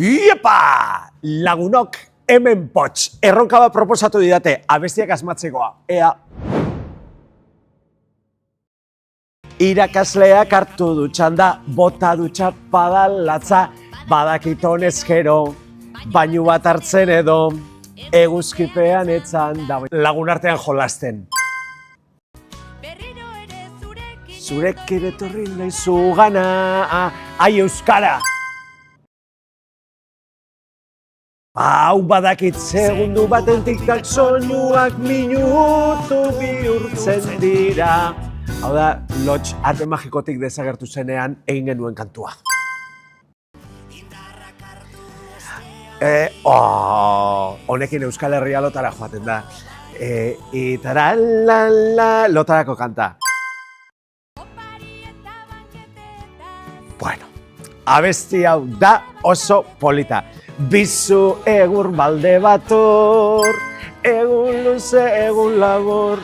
Iepa! Lagunok hemen potx. Erronka bat proposatu didate, abestiak asmatzekoa. Ea. Irakasleak hartu dutxan da, bota dutxa padalatza, badakit honez gero, bainu bat hartzen edo, eguzkipean etzan da. Lagun artean jolasten. Zurek ere torri nahi zugana, ai euskara! Hau badakit segundu baten tiktak soinuak minutu bihurtzen dira. Hau da, Lotx ate magikotik desagertu zenean egin genuen kantua. Honekin Euskal Herria lotara joaten da. Itaralala lotarako kanta. Bueno, abesti hau da oso polita. Bizu egur balde bator, egun luze, egun labor.